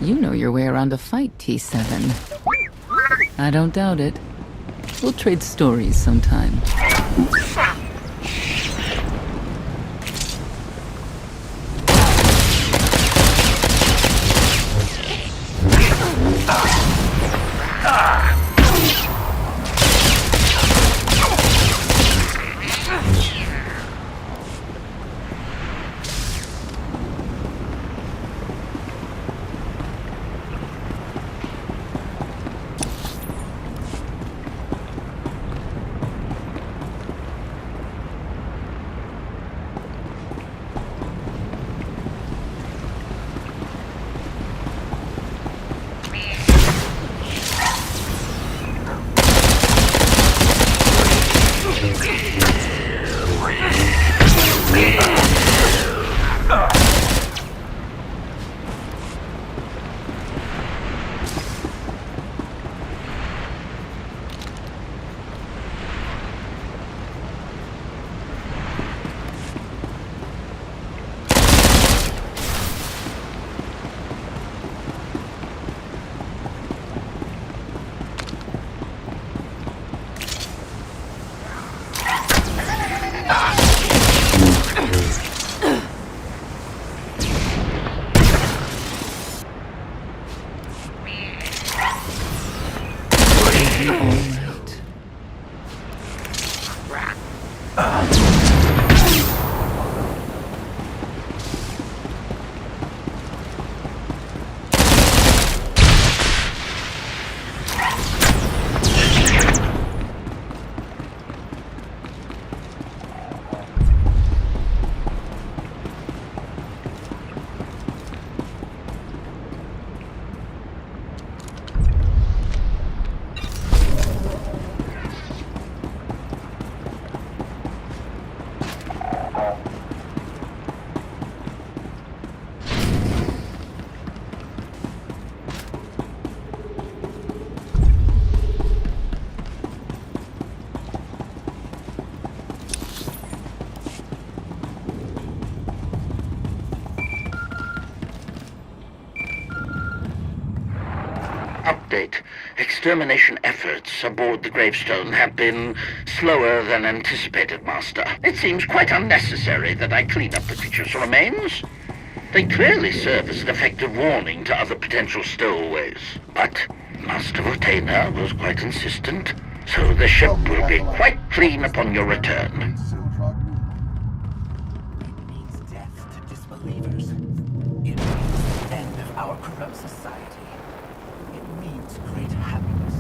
You know your way around a fight, T7. I don't doubt it. We'll trade stories sometime. Update. Extermination efforts aboard the gravestone have been slower than anticipated, Master. It seems quite unnecessary that I clean up the creature's remains. They clearly serve as an effective warning to other potential stowaways. But Master Vortainer was quite insistent, so the ship will be quite clean upon your return. It means death to disbelievers. It means the end of our corrupt society. It means great happiness.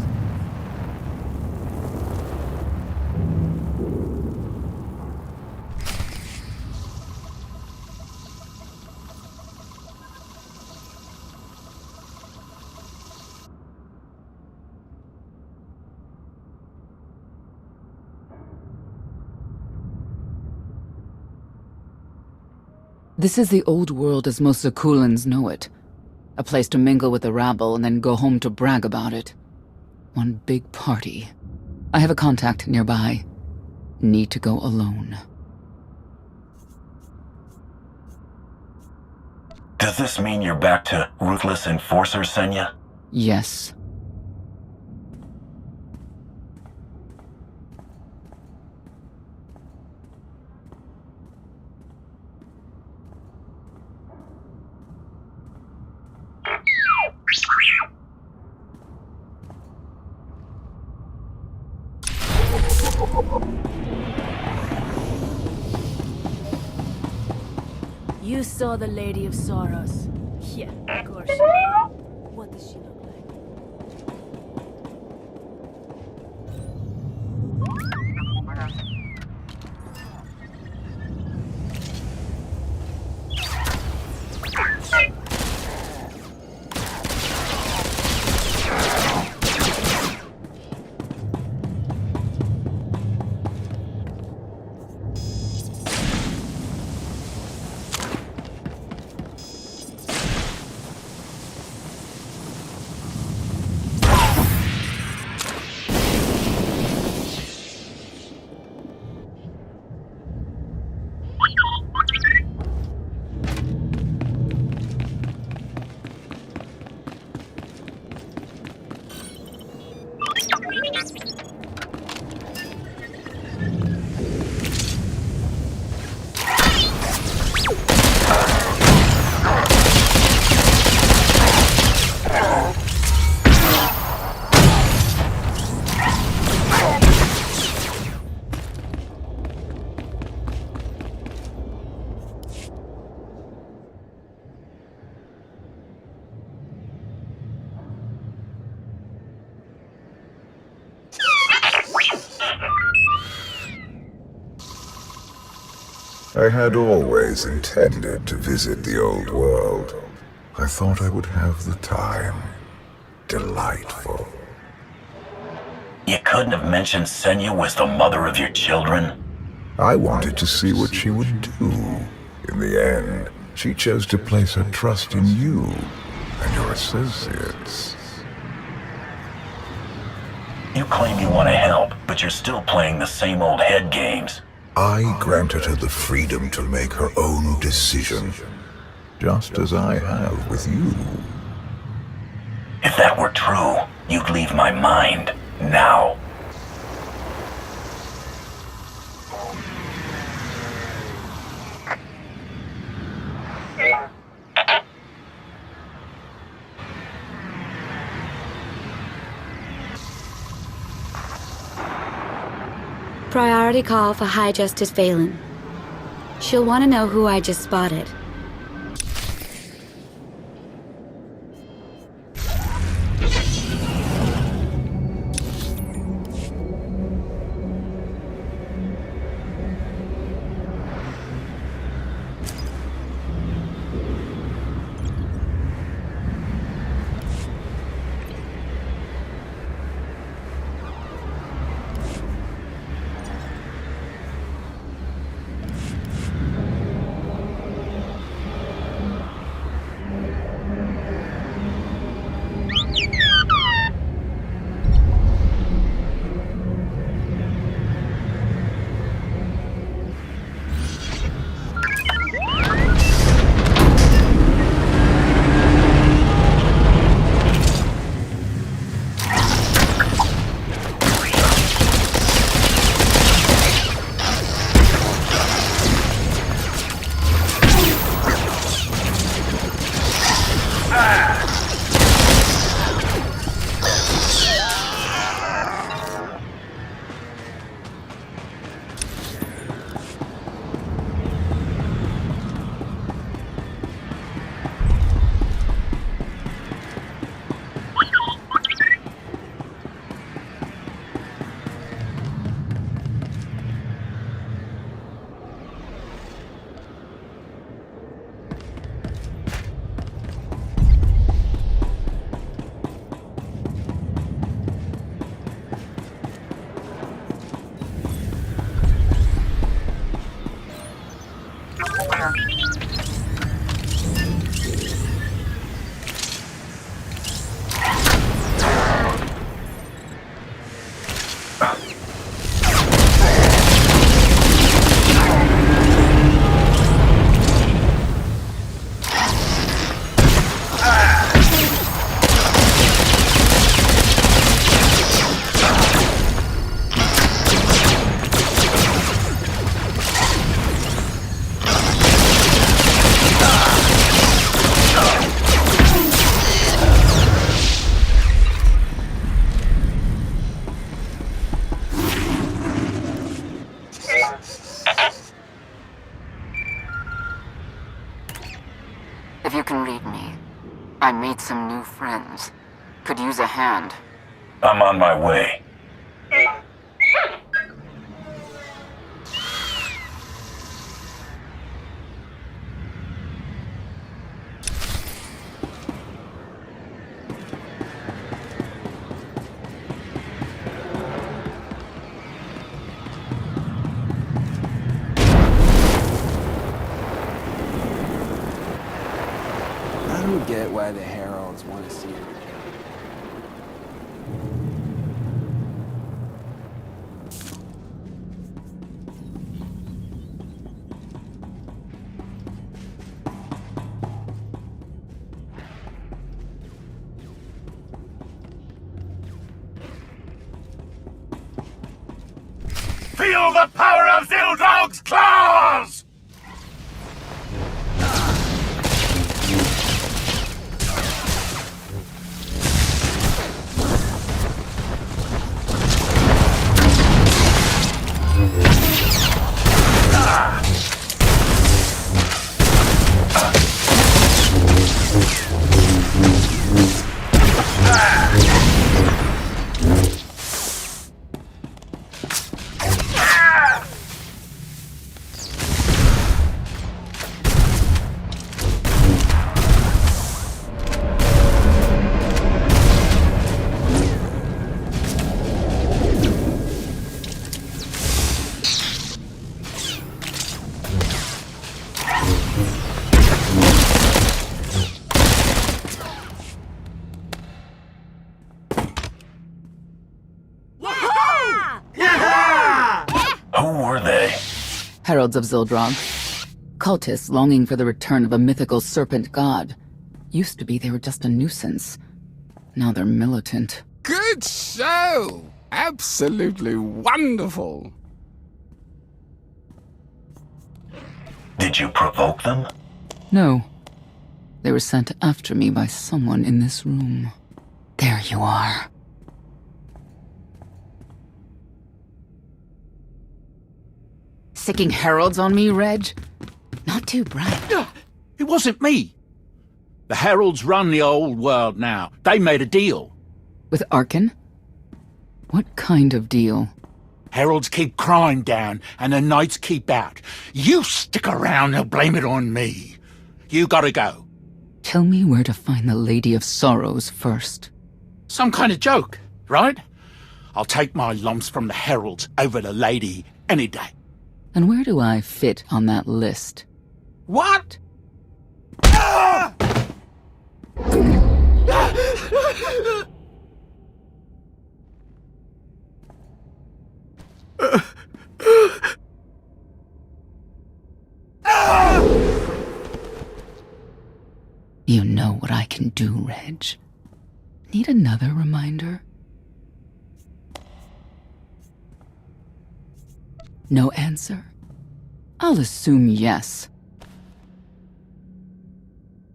This is the old world as most Zakulans know it. A place to mingle with the rabble and then go home to brag about it. One big party. I have a contact nearby. Need to go alone. Does this mean you're back to ruthless enforcer, Senya? Yes. You saw the Lady of Sorrows. Yeah, of course. What does she look like? I had always intended to visit the old world. I thought I would have the time. Delightful. You couldn't have mentioned Senya was the mother of your children? I wanted to see what she would do. In the end, she chose to place her trust in you and your associates. You claim you want to help, but you're still playing the same old head games. I granted her the freedom to make her own decision, just as I have with you. If that were true, you'd leave my mind, now. Priority call for High Justice Phelan. She'll want to know who I just spotted. If you can read me, I made some new friends. Could use a hand. I'm on my way. I don't get why the Heralds want to see her. Feel the power of Zildog's claws! they? Heralds of Zildrog. Cultists longing for the return of a mythical serpent god. Used to be they were just a nuisance. Now they're militant. Good show! Absolutely wonderful. Did you provoke them? No. They were sent after me by someone in this room. There you are. Sicking heralds on me, Reg? Not too bright. It wasn't me. The heralds run the old world now. They made a deal. With Arkin? What kind of deal? Heralds keep crime down, and the knights keep out. You stick around, they'll blame it on me. You gotta go. Tell me where to find the Lady of Sorrows first. Some kind of joke, right? I'll take my lumps from the heralds over the lady any day. And where do I fit on that list? What? Ah! You know what I can do, Reg. Need another reminder? No answer? I'll assume yes.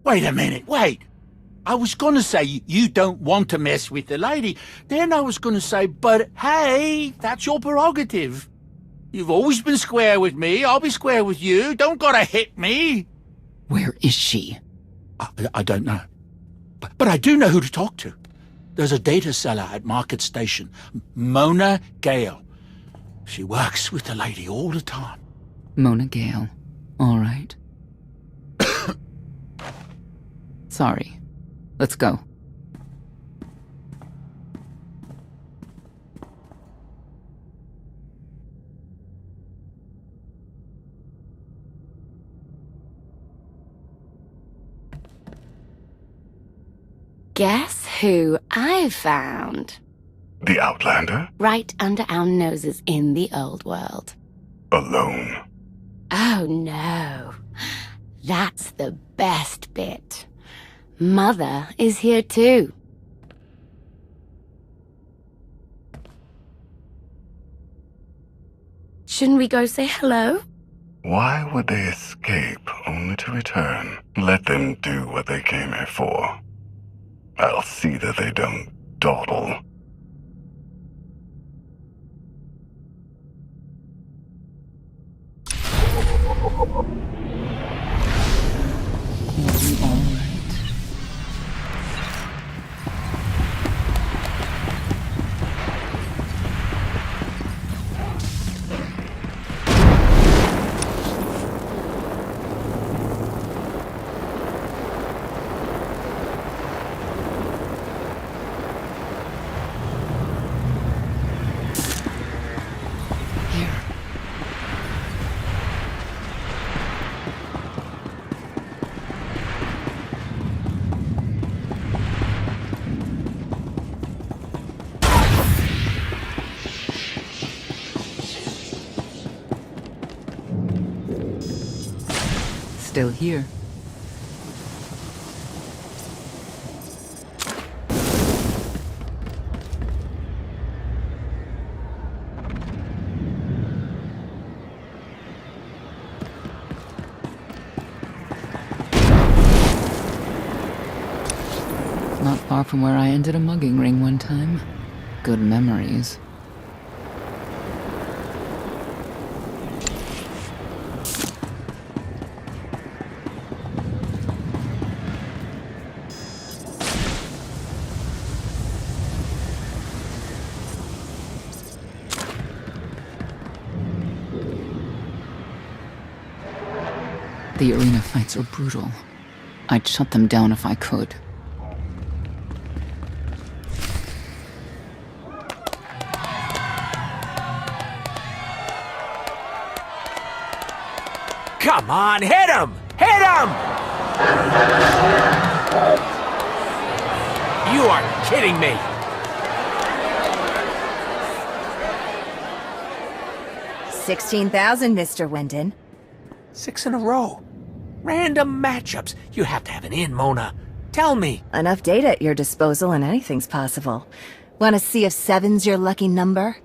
Wait a minute, wait. I was gonna say you don't want to mess with the lady. Then I was gonna say, but hey, that's your prerogative. You've always been square with me, I'll be square with you. Don't gotta hit me. Where is she? I don't know. But I do know who to talk to. There's a data seller at Market Station, Mona Gale. She works with the lady all the time. Mona Gale. All right. Sorry. Let's go. Guess who I found? The Outlander? Right under our noses in the old world. Alone. Oh no. That's the best bit. Mother is here too. Shouldn't we go say hello? Why would they escape only to return? Let them do what they came here for. I'll see that they don't dawdle. Still here. Not far from where I ended a mugging ring one time. Good memories. The arena fights are brutal. I'd shut them down if I could. Come on, hit him! Hit him! You are kidding me! 16,000, Mr. Wyndon. 6 in a row. Random matchups. You have to have an in, Mona. Tell me. Enough data at your disposal and anything's possible. Want to see if 7's your lucky number?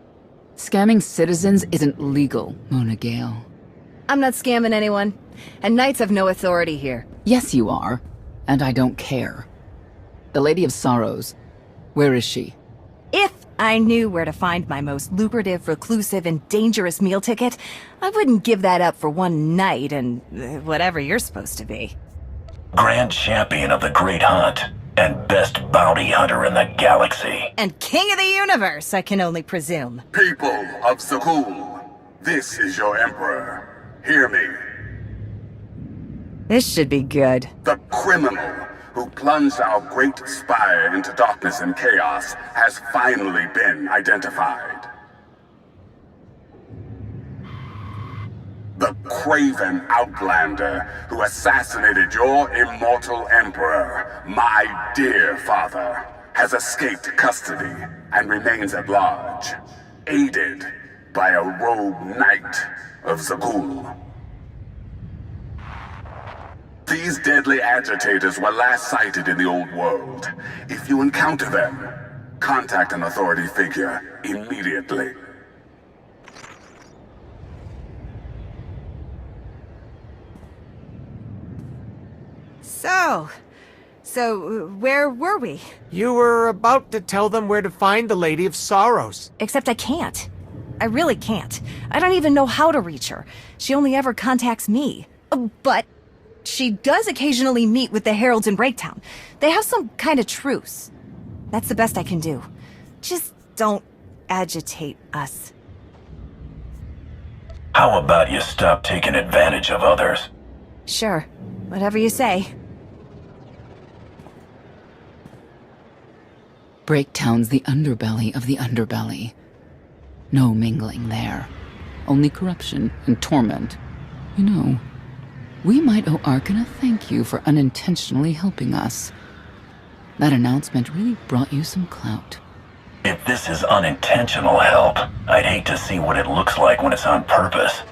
Scamming citizens isn't legal, Mona Gale. I'm not scamming anyone. And Knights have no authority here. Yes, you are. And I don't care. The Lady of Sorrows. Where is she? If I knew where to find my most lucrative, reclusive, and dangerous meal ticket, I wouldn't give that up for one night and whatever you're supposed to be. Grand Champion of the Great Hunt, and best bounty hunter in the galaxy. And King of the Universe, I can only presume. People of Zakul, this is your Emperor. Hear me. This should be good. The criminal who plunged our great spire into darkness and chaos has finally been identified. The craven outlander who assassinated your immortal emperor, my dear father, has escaped custody and remains at large, aided by a rogue knight of Zakul. These deadly agitators were last sighted in the old world. If you encounter them, contact an authority figure immediately. So where were we? You were about to tell them where to find the Lady of Sorrows. Except I can't. I really can't. I don't even know how to reach her. She only ever contacts me. But she does occasionally meet with the Heralds in Breaktown. They have some kind of truce. That's the best I can do. Just don't agitate us. How about you stop taking advantage of others? Sure. Whatever you say. Breaktown's the underbelly of the underbelly. No mingling there. Only corruption and torment. You know, we might owe Arkan a thank you for unintentionally helping us. That announcement really brought you some clout. If this is unintentional help, I'd hate to see what it looks like when it's on purpose.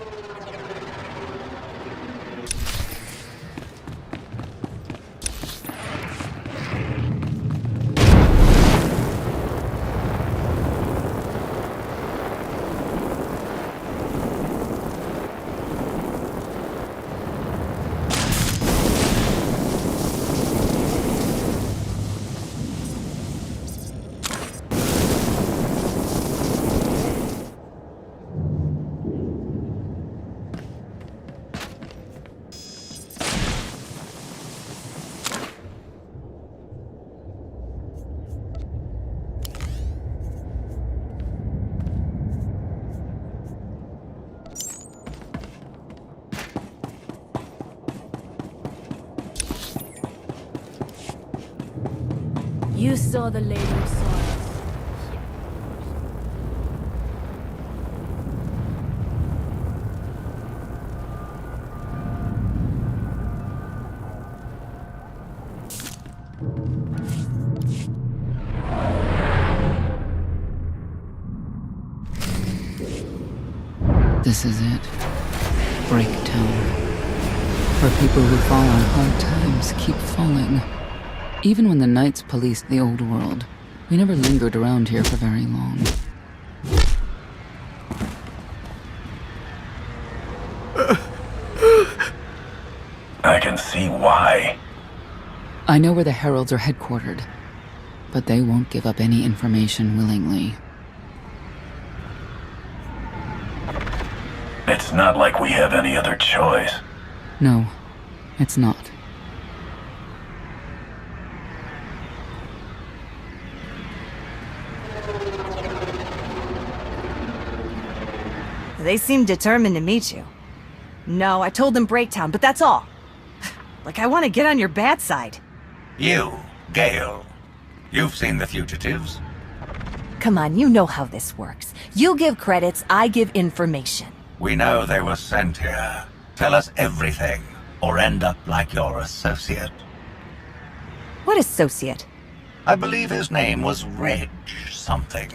You saw the Lady of Sorrows. This is it. Breaktown. Where people who fall on hard times keep falling. Even when the Knights policed the old world, we never lingered around here for very long. I can see why. I know where the Heralds are headquartered, but they won't give up any information willingly. It's not like we have any other choice. No, it's not. They seem determined to meet you. No, I told them Breaktown, but that's all. Like I want to get on your bad side. You, Gale. You've seen the fugitives. Come on, you know how this works. You give credits, I give information. We know they were sent here. Tell us everything, or end up like your associate. What associate? I believe his name was Reg something.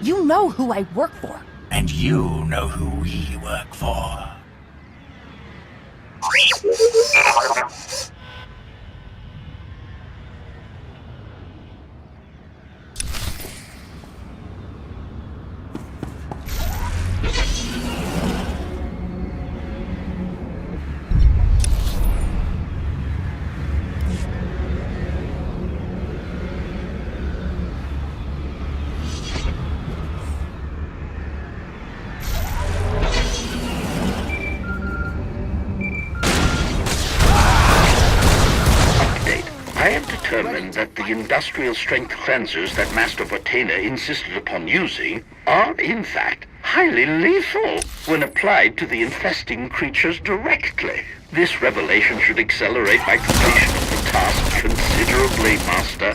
You know who I work for. And you know who we work for. I have determined that the industrial strength cleansers that Master Vortena insisted upon using are, in fact, highly lethal when applied to the infesting creatures directly. This revelation should accelerate my completion of the task considerably, Master.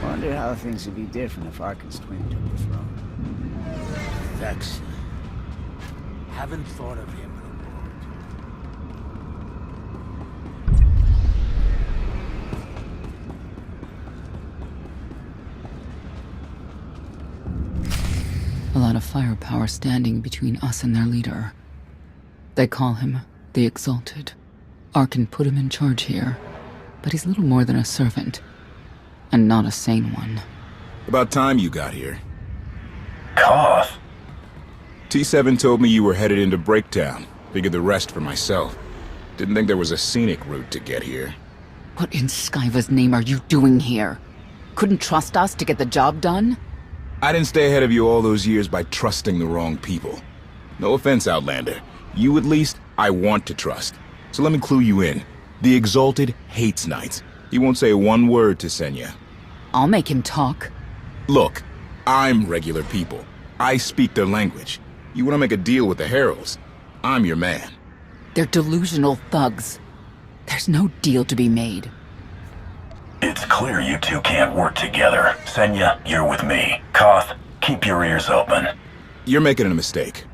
Wonder how things would be different if Arkan's twin took the throne. Vex. Haven't thought of him A lot of firepower standing between us and their leader. They call him the Exalted. Arkan put him in charge here, but he's little more than a servant, and not a sane one. About time you got here. Koth? T7 told me you were headed into Breaktown. Figured the rest for myself. Didn't think there was a scenic route to get here. What in Skyva's name are you doing here? Couldn't trust us to get the job done? I didn't stay ahead of you all those years by trusting the wrong people. No offense, Outlander. You at least, I want to trust. So let me clue you in. The Exalted hates Knights. He won't say one word to Senya. I'll make him talk. Look, I'm regular people. I speak their language. You want to make a deal with the Heralds? I'm your man. They're delusional thugs. There's no deal to be made. It's clear you two can't work together. Senya, you're with me. Koth, keep your ears open. You're making a mistake.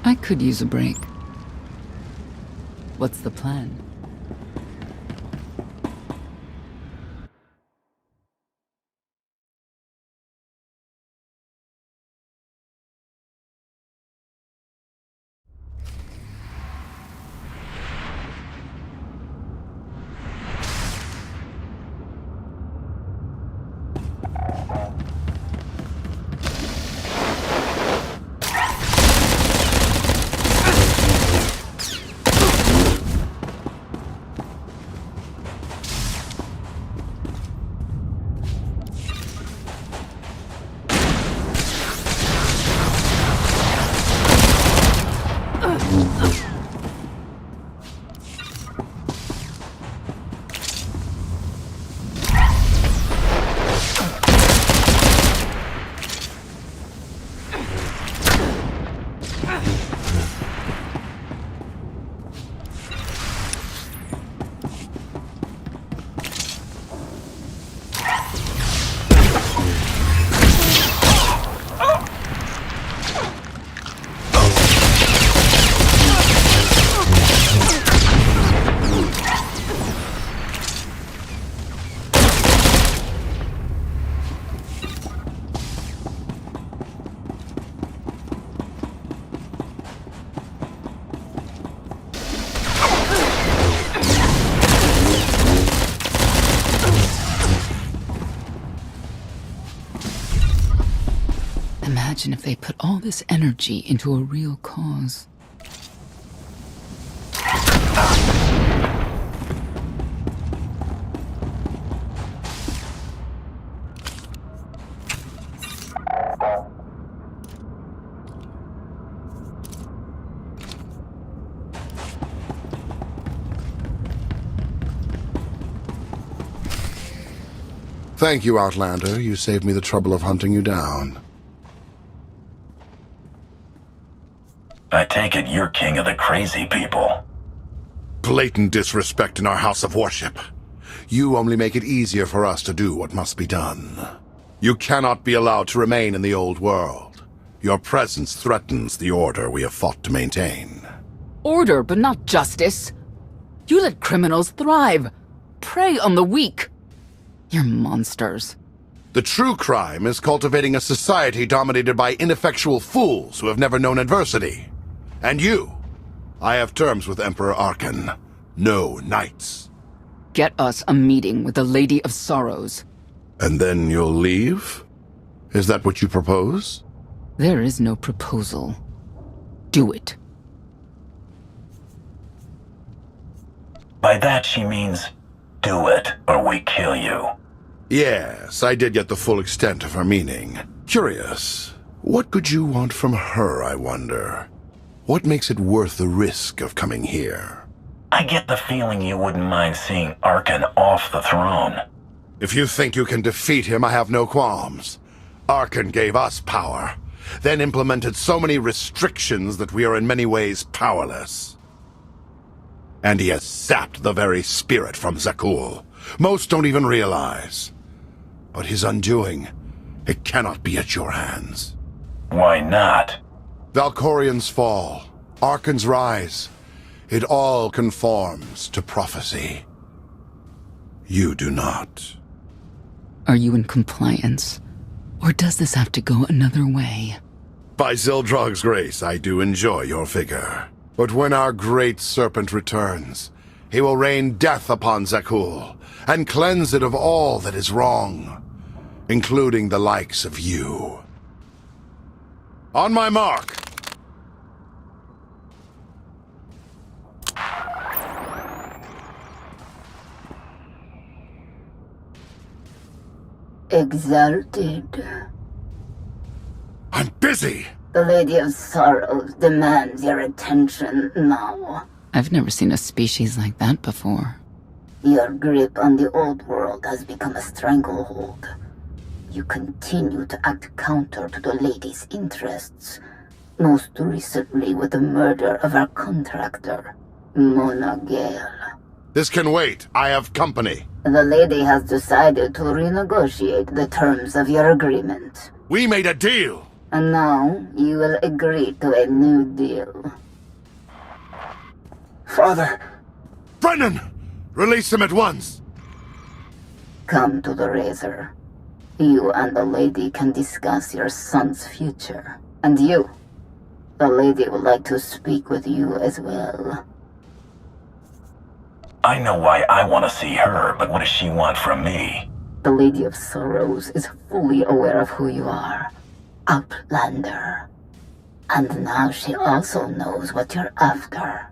I could use a break. What's the plan? Imagine if they put all this energy into a real cause. Thank you, Outlander. You saved me the trouble of hunting you down. I take it you're king of the crazy people. Blatant disrespect in our house of worship. You only make it easier for us to do what must be done. You cannot be allowed to remain in the old world. Your presence threatens the order we have fought to maintain. Order, but not justice. You let criminals thrive. Prey on the weak. You're monsters. The true crime is cultivating a society dominated by ineffectual fools who have never known adversity. And you. I have terms with Emperor Arkan. No knights. Get us a meeting with the Lady of Sorrows. And then you'll leave? Is that what you propose? There is no proposal. Do it. By that she means, do it, or we kill you. Yes, I did get the full extent of her meaning. Curious. What could you want from her, I wonder? What makes it worth the risk of coming here? I get the feeling you wouldn't mind seeing Arkan off the throne. If you think you can defeat him, I have no qualms. Arkan gave us power, then implemented so many restrictions that we are in many ways powerless. And he has sapped the very spirit from Zakul. Most don't even realize. But his undoing, it cannot be at your hands. Why not? Valkorian's fall, Arkan's rise, it all conforms to prophecy. You do not. Are you in compliance? Or does this have to go another way? By Zildrog's grace, I do enjoy your figure. But when our great serpent returns, he will rain death upon Zakul, and cleanse it of all that is wrong, including the likes of you. On my mark! Exalted. I'm busy! The Lady of Sorrows demands your attention now. I've never seen a species like that before. Your grip on the old world has become a stranglehold. You continue to act counter to the Lady's interests, most recently with the murder of our contractor, Mona Gale. This can wait. I have company. The Lady has decided to renegotiate the terms of your agreement. We made a deal! And now you will agree to a new deal. Father! Brennan! Release him at once! Come to the Razor. You and the Lady can discuss your son's future. And you, the Lady would like to speak with you as well. I know why I want to see her, but what does she want from me? The Lady of Sorrows is fully aware of who you are. Outlander. And now she also knows what you're after.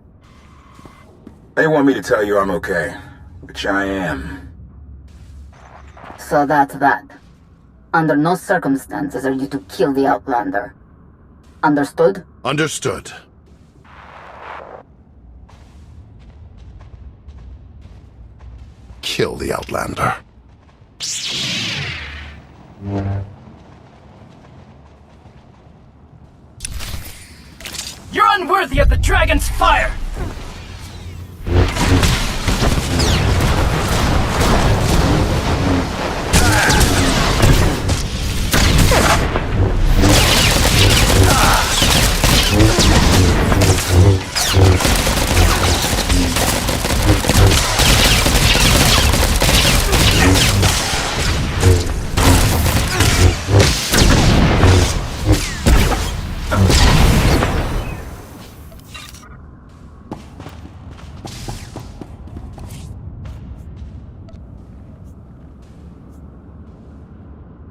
They want me to tell you I'm okay, which I am. So that's that. Under no circumstances are you to kill the Outlander. Understood? Understood. Kill the Outlander. You're unworthy of the dragon's fire!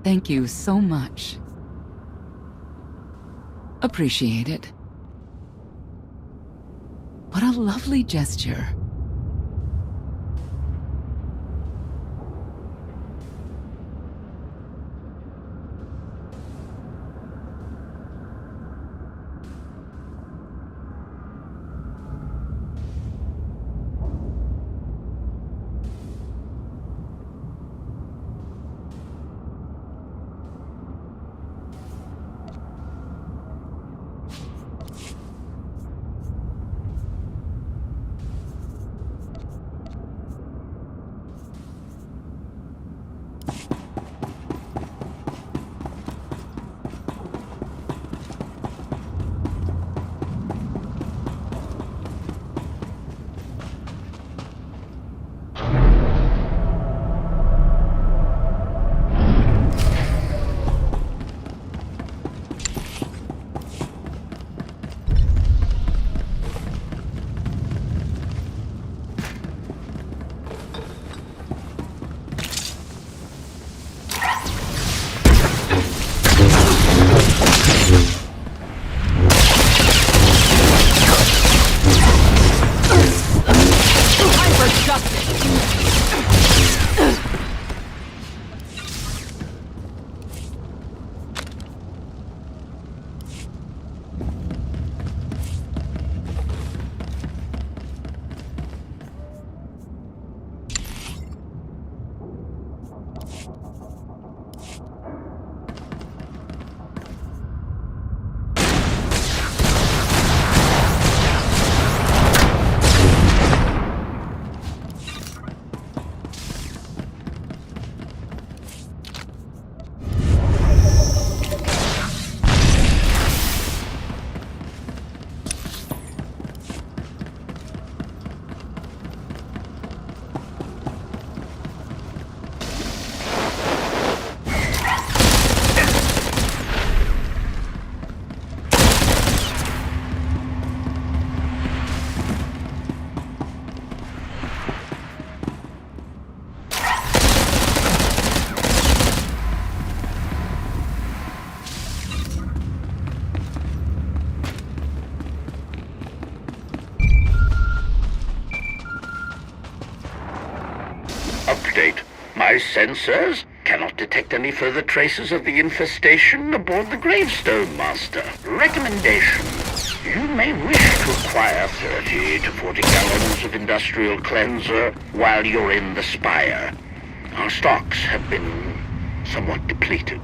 Thank you so much. appreciate it. What a lovely gesture. Update. My sensors cannot detect any further traces of the infestation aboard the Gravestone, Master. Recommendation. You may wish to acquire 30 to 40 gallons of industrial cleanser while you're in the spire. Our stocks have been somewhat depleted.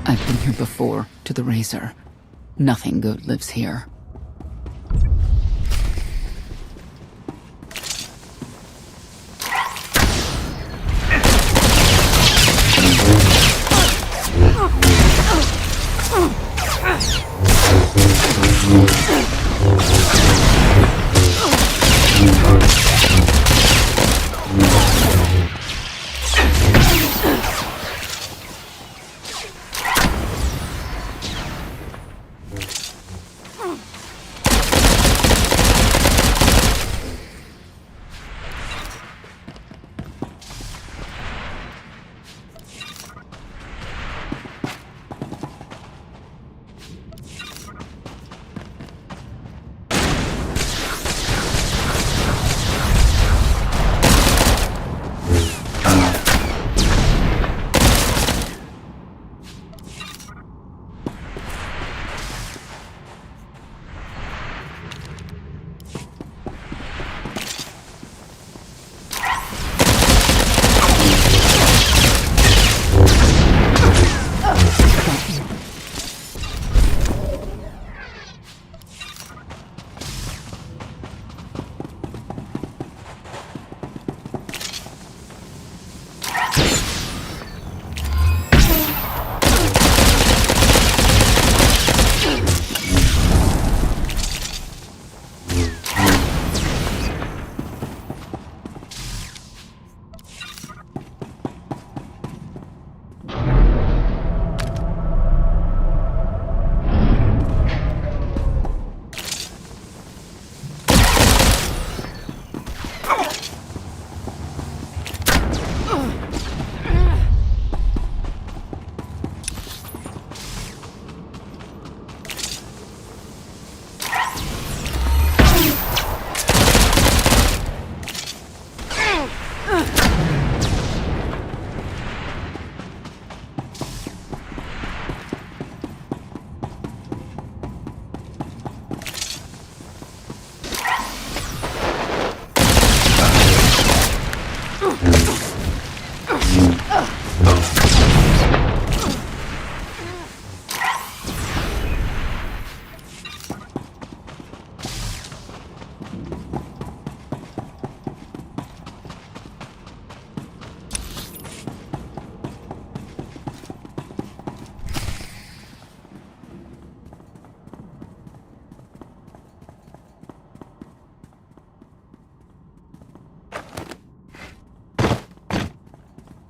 I've been here before, to the Razor. Nothing good lives here.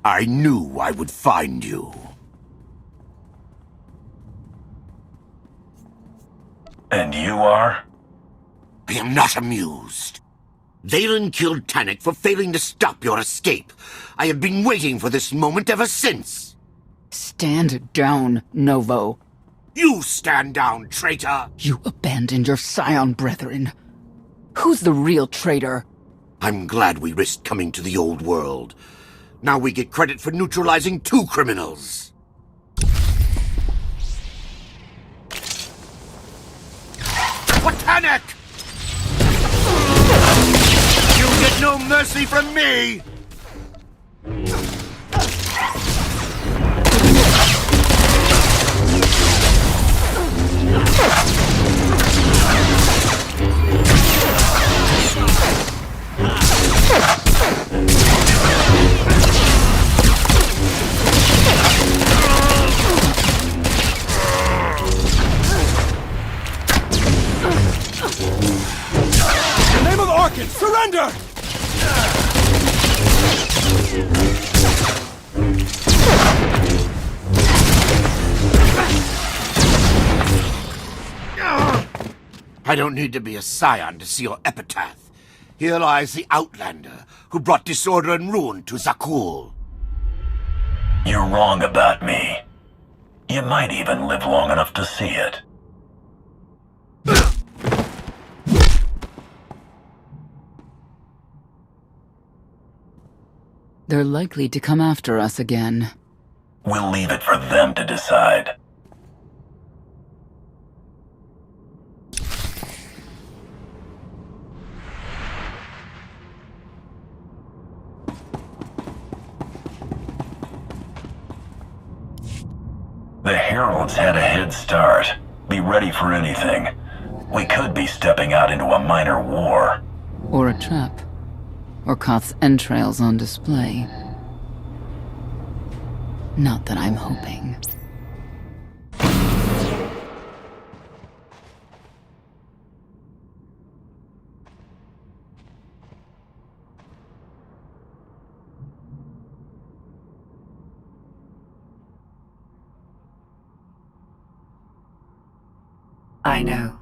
I knew I would find you. And you are? I am not amused. Valen killed Tannic for failing to stop your escape. I have been waiting for this moment ever since. Stand down, Novo. You stand down, traitor! You abandoned your scion brethren. Who's the real traitor? I'm glad we risked coming to the old world. Now we get credit for neutralizing 2 criminals. For Tannic! You get no mercy from me! In the name of Arkan, surrender! I don't need to be a scion to see your epitaph. Here lies the Outlander, who brought disorder and ruin to Zakul. You're wrong about me. You might even live long enough to see it. They're likely to come after us again. We'll leave it for them to decide. The Heralds had a head start. Be ready for anything. We could be stepping out into a minor war. Or a trap. Or Koth's entrails on display. Not that I'm hoping. I know.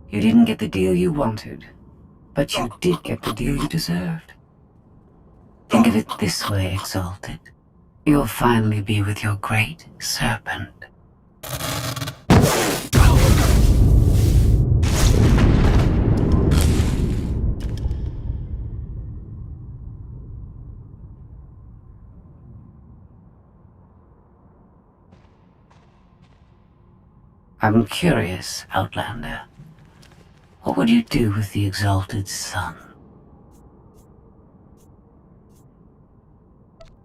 You didn't get the deal you wanted, but you did get the deal you deserved. Think of it this way, Exalted. You'll finally be with your great serpent. I'm curious, Outlander. What would you do with the Exalted Son?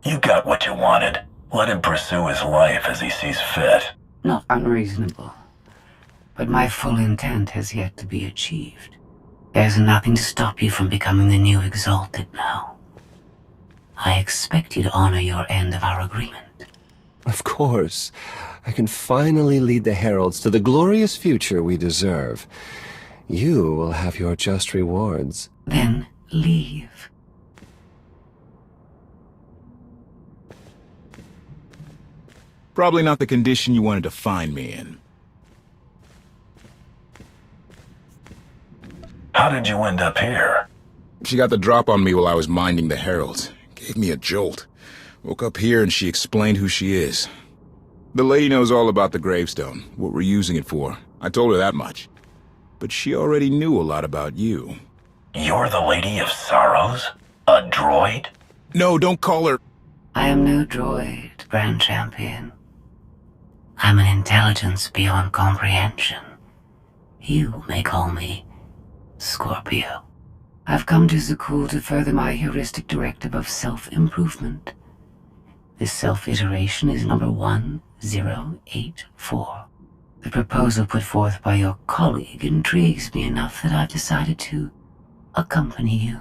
You got what you wanted. Let him pursue his life as he sees fit. Not unreasonable. But my full intent has yet to be achieved. There's nothing to stop you from becoming the new Exalted now. I expect you to honor your end of our agreement. Of course. I can finally lead the Heralds to the glorious future we deserve. You will have your just rewards. Then leave. Probably not the condition you wanted to find me in. How did you end up here? She got the drop on me while I was minding the Heralds. Gave me a jolt. Woke up here and she explained who she is. The lady knows all about the gravestone, what we're using it for. I told her that much. But she already knew a lot about you. You're the Lady of Sorrows? A droid? No, don't call her... I am no droid, Grand Champion. I'm an intelligence beyond comprehension. You may call me Scorpio. I've come to Zakul to further my heuristic directive of self-improvement. This self-iteration is number 1084. The proposal put forth by your colleague intrigues me enough that I've decided to accompany you.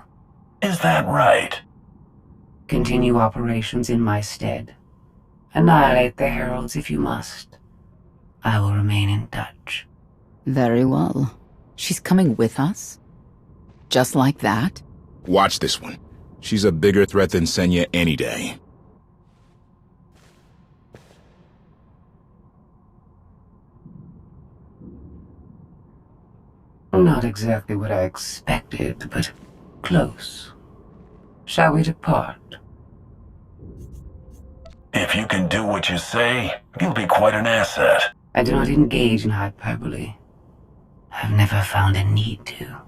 Is that right? Continue operations in my stead. Annihilate the Heralds if you must. I will remain in touch. Very well. She's coming with us? Just like that? Watch this one. She's a bigger threat than Senya any day. Not exactly what I expected, but close. Shall we depart? If you can do what you say, you'll be quite an asset. I do not engage in hyperbole. I've never found a need to.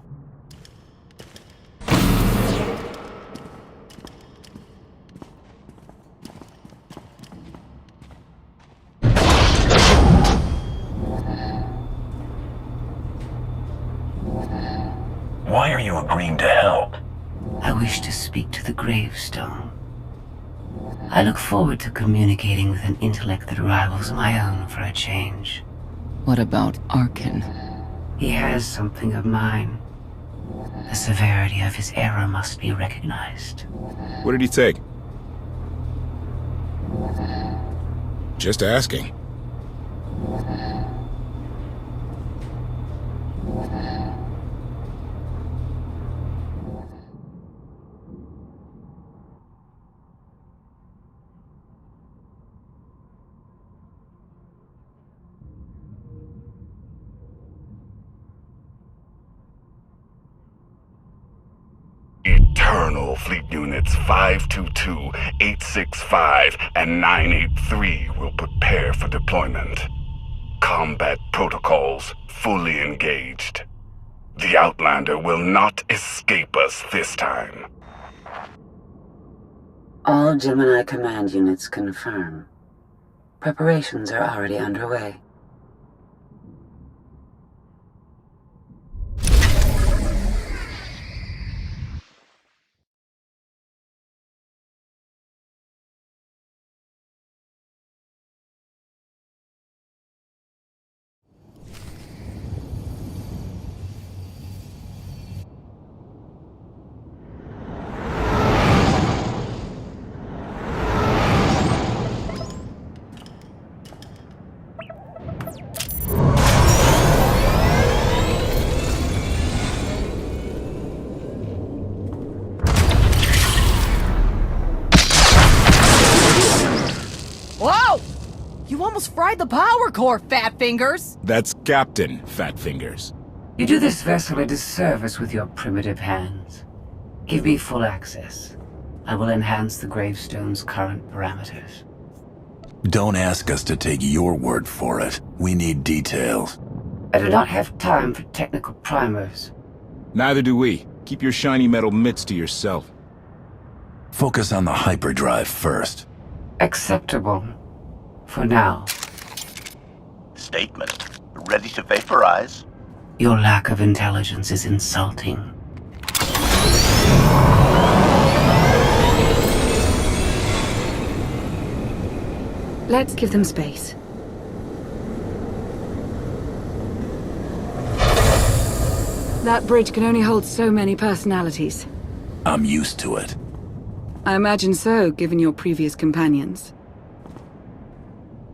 Why are you agreeing to help? I wish to speak to the gravestone. I look forward to communicating with an intellect that rivals my own for a change. What about Arkin? He has something of mine. The severity of his error must be recognized. What did he take? Just asking. Eternal Fleet Units 522, 865, and 983 will prepare for deployment. Combat protocols fully engaged. The Outlander will not escape us this time. All Gemini command units confirm. Preparations are already underway. Whoa! You almost fried the power core, Fat Fingers! That's Captain Fat Fingers. You do this vessel a disservice with your primitive hands. Give me full access. I will enhance the gravestone's current parameters. Don't ask us to take your word for it. We need details. I do not have time for technical primers. Neither do we. Keep your shiny metal mitts to yourself. Focus on the hyperdrive first. Acceptable. For now. Statement. Ready to vaporize? Your lack of intelligence is insulting. Let's give them space. That bridge can only hold so many personalities. I'm used to it. I imagine so, given your previous companions.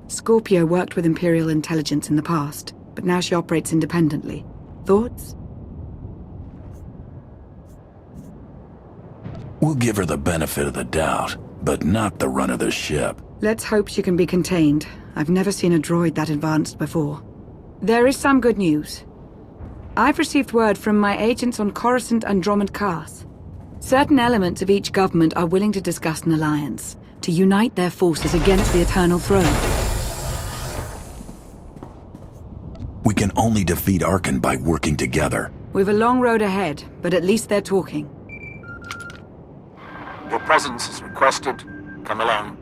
Scorpio worked with Imperial intelligence in the past, but now she operates independently. Thoughts? We'll give her the benefit of the doubt, but not the run of the ship. Let's hope she can be contained. I've never seen a droid that advanced before. There is some good news. I've received word from my agents on Coruscant and Dromund Kaas. Certain elements of each government are willing to discuss an alliance, to unite their forces against the Eternal Throne. We can only defeat Arkin by working together. We've a long road ahead, but at least they're talking. Your presence is requested. Come along.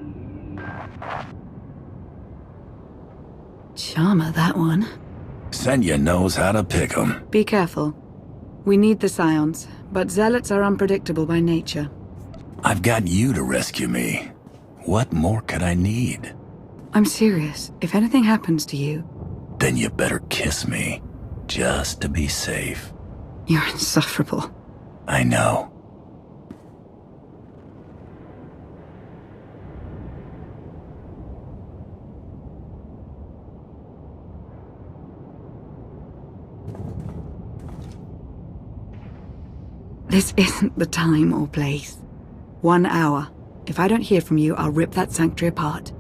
Charmer, that one. Senya knows how to pick 'em. Be careful. We need the Scions, but Zealots are unpredictable by nature. I've got you to rescue me. What more could I need? I'm serious. If anything happens to you... Then you better kiss me, just to be safe. You're insufferable. I know. This isn't the time or place. 1 hour. If I don't hear from you, I'll rip that sanctuary apart.